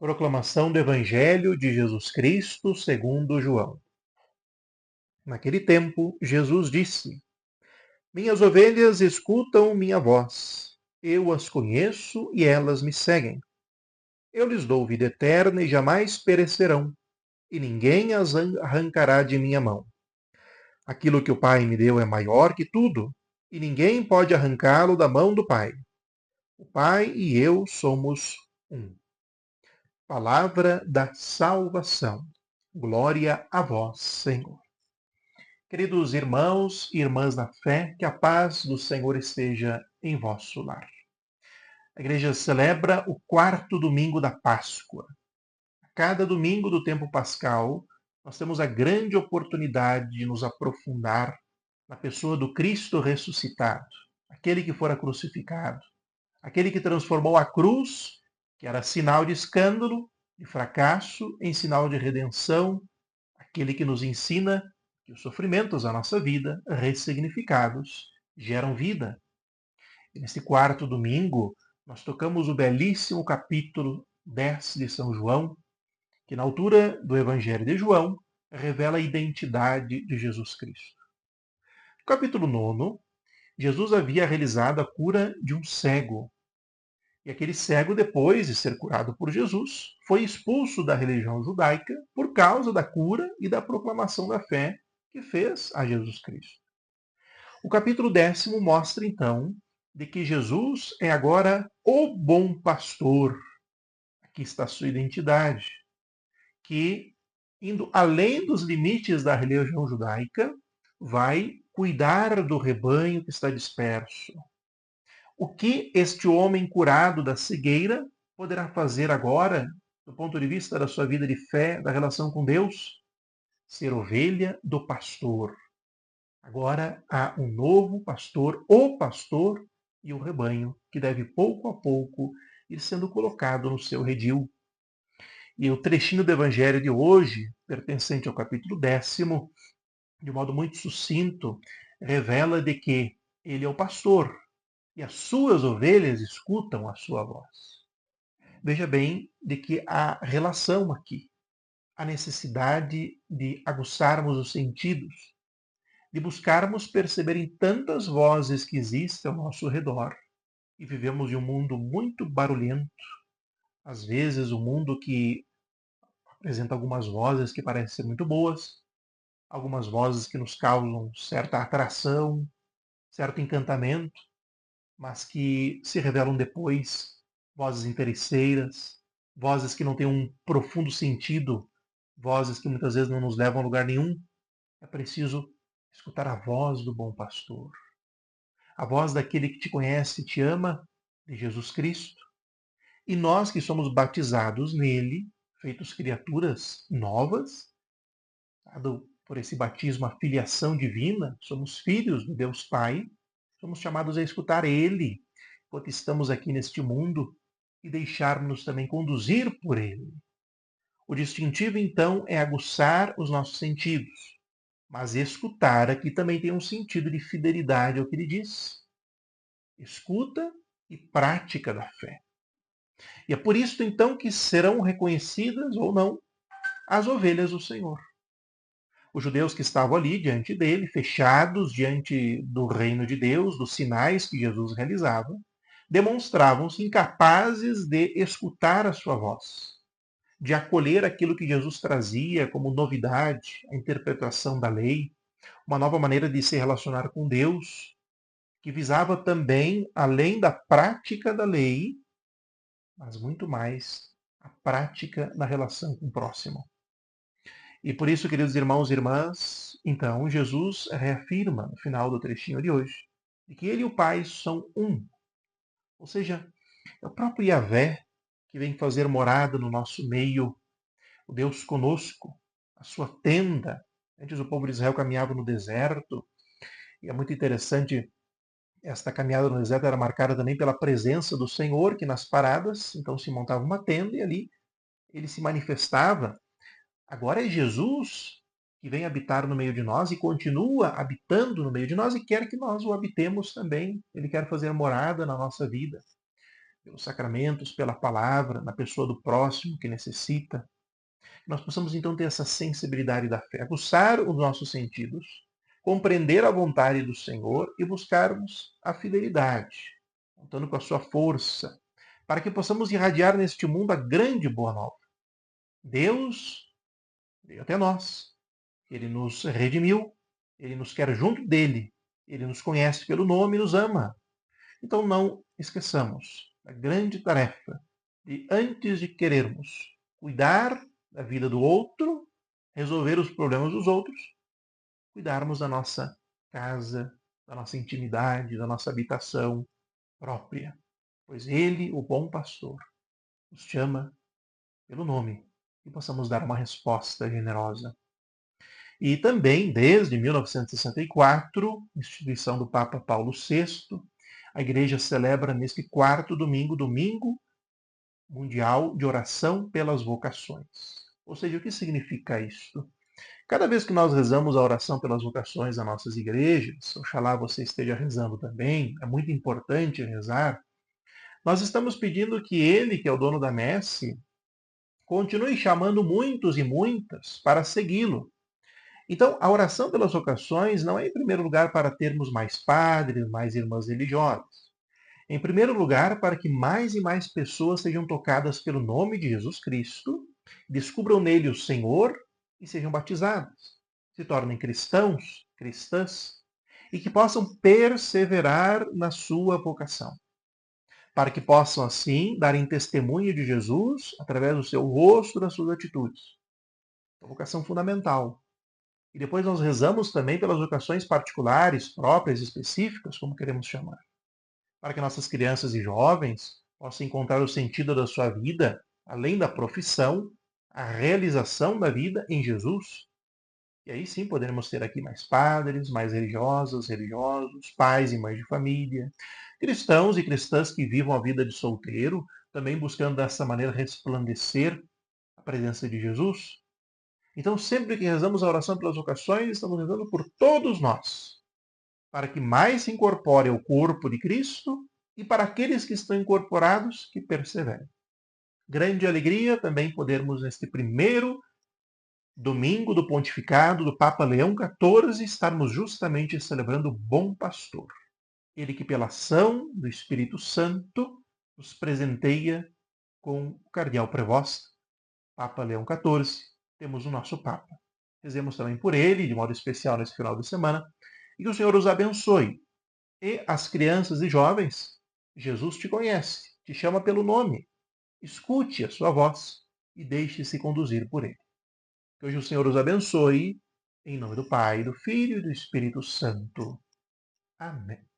Proclamação do Evangelho de Jesus Cristo segundo João. Naquele tempo, Jesus disse: Minhas ovelhas escutam minha voz. Eu as conheço e elas me seguem. Eu lhes dou vida eterna e jamais perecerão, e ninguém as arrancará de minha mão. Aquilo que o Pai me deu é maior que tudo, e ninguém pode arrancá-lo da mão do Pai. O Pai e eu somos um. Palavra da salvação. Glória a vós, Senhor. Queridos irmãos e irmãs na fé, que a paz do Senhor esteja em vosso lar. A igreja celebra o quarto domingo da Páscoa. A cada domingo do tempo pascal, nós temos a grande oportunidade de nos aprofundar na pessoa do Cristo ressuscitado, aquele que fora crucificado, aquele que transformou a cruz, que era sinal de escândalo, de fracasso, em sinal de redenção, aquele que nos ensina que os sofrimentos da nossa vida, ressignificados, geram vida. E neste quarto domingo, nós tocamos o belíssimo capítulo 10 de São João, que na altura do Evangelho de João, revela a identidade de Jesus Cristo. No capítulo 9, Jesus havia realizado a cura de um cego. E aquele cego, depois de ser curado por Jesus, foi expulso da religião judaica por causa da cura e da proclamação da fé que fez a Jesus Cristo. O capítulo 10 mostra, então, de que Jesus é agora o bom pastor. Aqui está a sua identidade, que, indo além dos limites da religião judaica, vai cuidar do rebanho que está disperso. O que este homem curado da cegueira poderá fazer agora, do ponto de vista da sua vida de fé, da relação com Deus? Ser ovelha do pastor. Agora há um novo pastor, o pastor e o rebanho, que deve pouco a pouco ir sendo colocado no seu redil. E o trechinho do Evangelho de hoje, pertencente ao capítulo 10, de modo muito sucinto, revela de que ele é o pastor e as suas ovelhas escutam a sua voz. Veja bem de que há relação aqui, a necessidade de aguçarmos os sentidos, de buscarmos perceber em tantas vozes que existem ao nosso redor. E vivemos em um mundo muito barulhento, às vezes um mundo que apresenta algumas vozes que parecem ser muito boas, algumas vozes que nos causam certa atração, certo encantamento, mas que se revelam depois vozes interesseiras, vozes que não têm um profundo sentido, vozes que muitas vezes não nos levam a lugar nenhum. É preciso escutar a voz do bom pastor, a voz daquele que te conhece e te ama, de Jesus Cristo. E nós que somos batizados nele, feitos criaturas novas, dado por esse batismo a filiação divina, somos filhos do Deus Pai, somos chamados a escutar ele enquanto estamos aqui neste mundo e deixarmos também conduzir por ele. O distintivo, então, é aguçar os nossos sentidos, mas escutar aqui também tem um sentido de fidelidade ao que ele diz. Escuta e prática da fé. E é por isso, então, que serão reconhecidas ou não as ovelhas do Senhor. Os judeus que estavam ali diante dele, fechados diante do reino de Deus, dos sinais que Jesus realizava, demonstravam-se incapazes de escutar a sua voz, de acolher aquilo que Jesus trazia como novidade, a interpretação da lei, uma nova maneira de se relacionar com Deus, que visava também, além da prática da lei, mas muito mais a prática na relação com o próximo. E por isso, queridos irmãos e irmãs, então Jesus reafirma no final do trechinho de hoje de que ele e o Pai são um. Ou seja, é o próprio Yahvé que vem fazer morada no nosso meio, o Deus conosco, a sua tenda. Antes o povo de Israel caminhava no deserto, e é muito interessante, esta caminhada no deserto era marcada também pela presença do Senhor, que nas paradas, então se montava uma tenda e ali ele se manifestava. Agora é Jesus que vem habitar no meio de nós e continua habitando no meio de nós e quer que nós o habitemos também. Ele quer fazer morada na nossa vida. pelos sacramentos, pela palavra, na pessoa do próximo que necessita. Nós possamos então ter essa sensibilidade da fé, aguçar os nossos sentidos, compreender a vontade do Senhor e buscarmos a fidelidade, contando com a sua força, para que possamos irradiar neste mundo a grande boa nova. Deus veio até nós, Ele nos redimiu, Ele nos quer junto dele, Ele nos conhece pelo nome e nos ama. Então não esqueçamos a grande tarefa de, antes de querermos cuidar da vida do outro, resolver os problemas dos outros, cuidarmos da nossa casa, da nossa intimidade, da nossa habitação própria. Pois Ele, o bom pastor, nos chama pelo nome e possamos dar uma resposta generosa. E também, desde 1964, instituição do Papa Paulo VI, a Igreja celebra neste quarto domingo, Domingo Mundial de Oração pelas Vocações. Ou seja, o que significa isto? Cada vez que nós rezamos a oração pelas vocações das nossas igrejas, oxalá você esteja rezando também, é muito importante rezar, nós estamos pedindo que Ele, que é o dono da messe, continue chamando muitos e muitas para segui-lo. Então, a oração pelas vocações não é, em primeiro lugar, para termos mais padres, mais irmãs religiosas. Em primeiro lugar, para que mais e mais pessoas sejam tocadas pelo nome de Jesus Cristo, descubram nele o Senhor e sejam batizadas, se tornem cristãos, cristãs, e que possam perseverar na sua vocação, para que possam, assim, darem testemunho de Jesus através do seu rosto, das suas atitudes. É uma vocação fundamental. E depois nós rezamos também pelas vocações particulares, próprias, específicas, como queremos chamar, para que nossas crianças e jovens possam encontrar o sentido da sua vida, além da profissão, a realização da vida em Jesus. E aí sim poderemos ter aqui mais padres, mais religiosas, religiosos, pais e mães de família, cristãos e cristãs que vivam a vida de solteiro, também buscando dessa maneira resplandecer a presença de Jesus. Então, sempre que rezamos a oração pelas vocações, estamos rezando por todos nós, para que mais se incorpore ao corpo de Cristo e para aqueles que estão incorporados, que perseverem. Grande alegria também podermos, neste primeiro domingo do pontificado do Papa Leão XIV, estarmos justamente celebrando o Bom Pastor. Ele que, pela ação do Espírito Santo, nos presenteia com o Cardeal Prevost, Papa Leão XIV. Temos o nosso Papa. Rezemos também por ele, de modo especial nesse final de semana, e que o Senhor os abençoe. E as crianças e jovens, Jesus te conhece, te chama pelo nome. Escute a sua voz e deixe-se conduzir por ele. Que hoje o Senhor os abençoe, em nome do Pai, do Filho e do Espírito Santo. Amém.